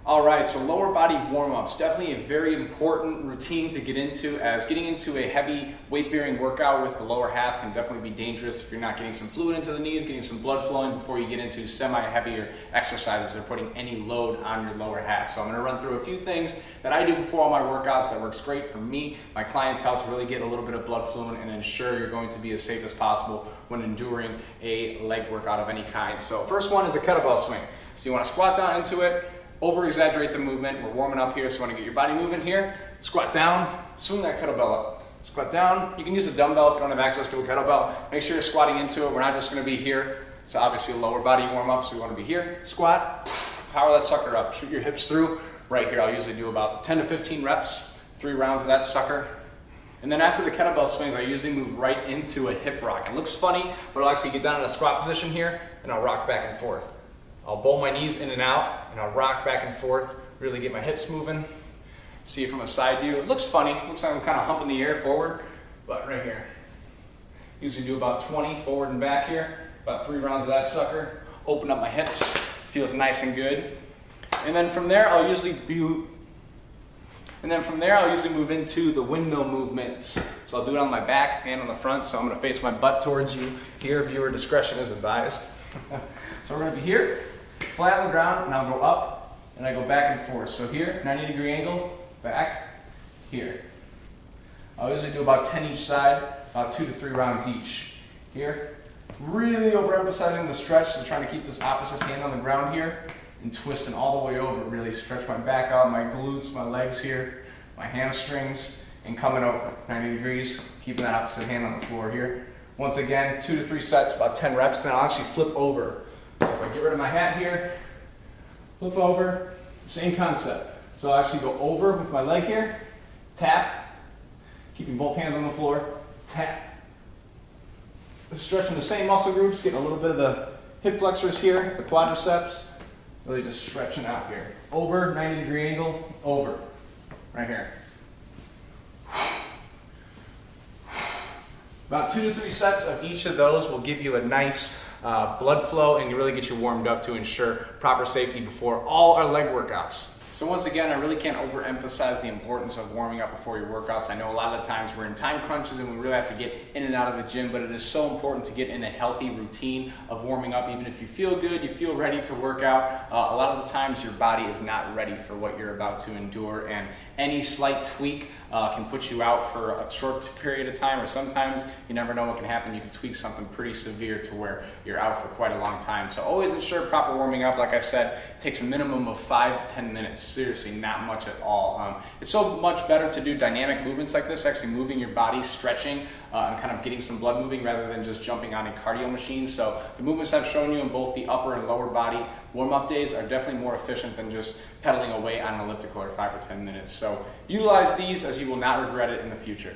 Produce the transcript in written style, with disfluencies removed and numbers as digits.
All right, so lower body warm-ups, definitely a very important routine to get into, as getting into a heavy weight-bearing workout with the lower half can definitely be dangerous if you're not getting some fluid into the knees, getting some blood flowing before you get into semi-heavier exercises or putting any load on your lower half. So I'm gonna run through a few things that I do before all my workouts that works great for me, my clientele, to really get a little bit of blood flowing and ensure you're going to be as safe as possible when enduring a leg workout of any kind. So first one is a kettlebell swing. So you wanna squat down into it, over-exaggerate the movement. We're warming up here, so you want to get your body moving here. Squat down, swing that kettlebell up. Squat down. You can use a dumbbell if you don't have access to a kettlebell. Make sure you're squatting into it. We're not just going to be here. It's obviously a lower body warm-up, so we want to be here. Squat, power that sucker up. Shoot your hips through. Right here, I'll usually do about 10 to 15 reps, 3 rounds of that sucker. And then after the kettlebell swings, I usually move right into a hip rock. It looks funny, but I'll actually get down in a squat position here, and I'll rock back and forth. I'll bowl my knees in and out, and I'll rock back and forth, really get my hips moving. See it from a side view. It looks funny. Looks like I'm kind of humping the air forward, but right here. Usually do about 20 forward and back here, about 3 rounds of that sucker. Open up my hips, feels nice and good. And then from there, I'll usually move into the windmill movement. So I'll do it on my back and on the front, so I'm gonna face my butt towards you. Here, viewer discretion is advised. So we're gonna be here, flat on the ground, and I'll go up, and I go back and forth. So here, 90-degree angle, back, here. I'll usually do about 10 each side, about 2 to 3 rounds each. Here, really overemphasizing the stretch, so trying to keep this opposite hand on the ground here, and twisting all the way over, really stretch my back out, my glutes, my legs here, my hamstrings, and coming over 90 degrees, keeping that opposite hand on the floor here. Once again, 2 to 3 sets, about 10 reps, then I'll actually flip over. So if I get rid of my hat here, flip over, same concept. So I'll actually go over with my leg here, tap, keeping both hands on the floor, tap. Stretching the same muscle groups, getting a little bit of the hip flexors here, the quadriceps, really just stretching out here. Over, 90-degree angle, over, right here. About 2 to 3 sets of each of those will give you a nice blood flow, and you really get you warmed up to ensure proper safety before all our leg workouts. So once again, I really can't overemphasize the importance of warming up before your workouts. I know a lot of the times we're in time crunches and we really have to get in and out of the gym, but it is so important to get in a healthy routine of warming up. Even if you feel good, you feel ready to work out, a lot of the times your body is not ready for what you're about to endure, and any slight tweak can put you out for a short period of time, or sometimes you never know what can happen. You can tweak something pretty severe to where you're out for quite a long time. So always ensure proper warming up. Like I said, it takes a minimum of 5 to 10 minutes. Seriously, not much at all. It's so much better to do dynamic movements like this, actually moving your body, stretching, and kind of getting some blood moving rather than just jumping on a cardio machine. So the movements I've shown you in both the upper and lower body warm-up days are definitely more efficient than just pedaling away on an elliptical or 5 or 10 minutes. So utilize these, as you will not regret it in the future.